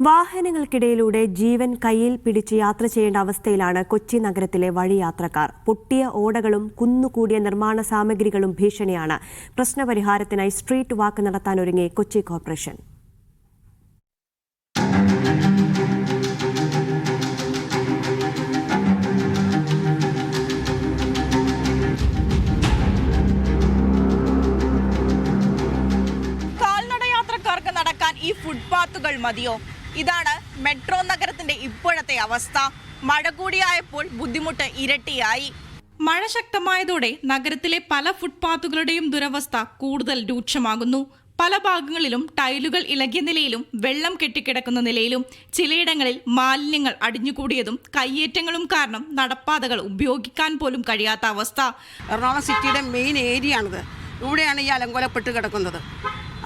വാഹനങ്ങൾക്കിടയിലൂടെ ജീവൻ കയ്യിൽ പിടിച്ച് യാത്ര ചെയ്യേണ്ട അവസ്ഥയിലാണ് കൊച്ചി നഗരത്തിലെ വഴിയാത്രക്കാർ. പൊട്ടിയ ഓടകളും കുന്നുകൂടിയ നിർമ്മാണ സാമഗ്രികളും ഭീഷണിയാണ്. പ്രശ്നപരിഹാരത്തിനായി സ്ട്രീറ്റ് വാക്ക് നടത്താനൊരുങ്ങി കൊച്ചി കോർപ്പറേഷൻ. കാൽനടയാത്രക്കാർക്ക് നടക്കാൻ ഈ ഫുട്പാത്തുകൾ മതിയോ? ഇതാണ് മെട്രോ നഗരത്തിന്റെ ഇപ്പോഴത്തെ അവസ്ഥ. മഴ കൂടിയായപ്പോൾ ബുദ്ധിമുട്ട് ഇരട്ടിയായി. മഴ ശക്തമായതോടെ നഗരത്തിലെ പല ഫുട്പാത്തുകളുടെയും ദുരവസ്ഥ കൂടുതൽ രൂക്ഷമാകുന്നു. പല ഭാഗങ്ങളിലും ടൈലുകൾ ഇളകിയ നിലയിലും വെള്ളം കെട്ടിക്കിടക്കുന്ന നിലയിലും ചിലയിടങ്ങളിൽ മാലിന്യങ്ങൾ അടിഞ്ഞുകൂടിയതും കയ്യേറ്റങ്ങളും കാരണം നടപ്പാതകൾ ഉപയോഗിക്കാൻ പോലും കഴിയാത്ത അവസ്ഥ. എറണാകുളം സിറ്റിയുടെ മെയിൻ ഏരിയ ആണിത്. ഇവിടെയാണ് ഈ അലങ്കോലപ്പെട്ട് കിടക്കുന്നത്.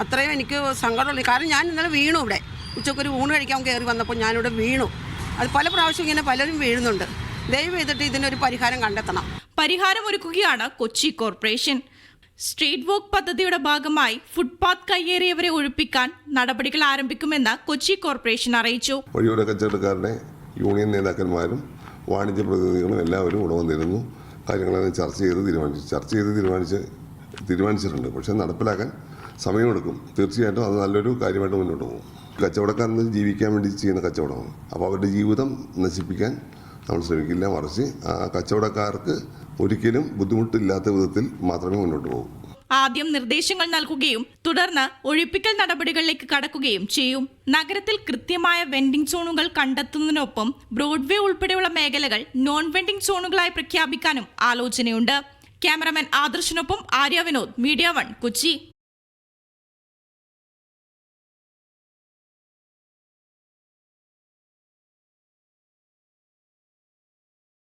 അത്രയും എനിക്ക് സങ്കടമുള്ളൂ. കാരണം ഞാൻ ഇന്നലെ വീണു. ഇവിടെ ഉച്ചക്കൊരു ഊണ് കഴിക്കാൻ കയറി വന്നപ്പോൾ ഞാനിവിടെ വീണു. അത് പല പ്രാവശ്യം ഇങ്ങനെ പലരും വീഴുന്നുണ്ട്. ദയവ് ചെയ്തിട്ട് ഇതിനൊരു പരിഹാരം കണ്ടെത്തണം. പരിഹാരം ഒരുക്കുകയാണ് കൊച്ചി കോർപ്പറേഷൻ. സ്ട്രീറ്റ് വോക്ക് പദ്ധതിയുടെ ഭാഗമായി ഫുട്പാത്ത് കയ്യേറിയവരെ ഒഴിപ്പിക്കാൻ നടപടികൾ ആരംഭിക്കുമെന്ന് കൊച്ചി കോർപ്പറേഷൻ അറിയിച്ചു. വഴിയോര കച്ചവടക്കാരുടെ യൂണിയൻ നേതാക്കന്മാരും വാണിജ്യ പ്രതിനിധികളും എല്ലാവരും ഇവിടെ വന്നിരുന്നു. കാര്യങ്ങളെല്ലാം ചർച്ച ചെയ്ത് തീരുമാനിച്ചിട്ടുണ്ട്. പക്ഷേ നടപ്പിലാക്കാൻ സമയമെടുക്കും. തീർച്ചയായിട്ടും അത് നല്ലൊരു കാര്യമായിട്ട് മുന്നോട്ട് പോകും. കച്ചവടക്കാരന് ജീവിക്കാൻ വേണ്ടി ചെയ്യുന്ന കച്ചവടമാണ്. അപ്പോൾ അവരുടെ ജീവിതം നശിപ്പിക്കാൻ നമ്മൾ ശ്രമിക്കില്ല. മറിച്ച് ആ കച്ചവടക്കാർക്ക് ഒരിക്കലും ബുദ്ധിമുട്ടില്ലാത്ത വിധത്തിൽ മാത്രമേ മുന്നോട്ട് പോകൂ. ആദ്യം നിർദ്ദേശങ്ങൾ നൽകുകയും തുടർന്ന് ഒഴിപ്പിക്കൽ നടപടികളിലേക്ക് കടക്കുകയും ചെയ്യും. നഗരത്തിൽ കൃത്യമായ വെൻഡിംഗ് സോണുകൾ കണ്ടെത്തുന്നതിനൊപ്പം ബ്രോഡ്വേ ഉൾപ്പെടെയുള്ള മേഖലകൾ നോൺ വെൻഡിംഗ് സോണുകളായി പ്രഖ്യാപിക്കാനും ആലോചനയുണ്ട്. ക്യാമറമാൻ ആദർശിനൊപ്പം ആര്യ വിനോദ്, മീഡിയ 1 കൊച്ചി.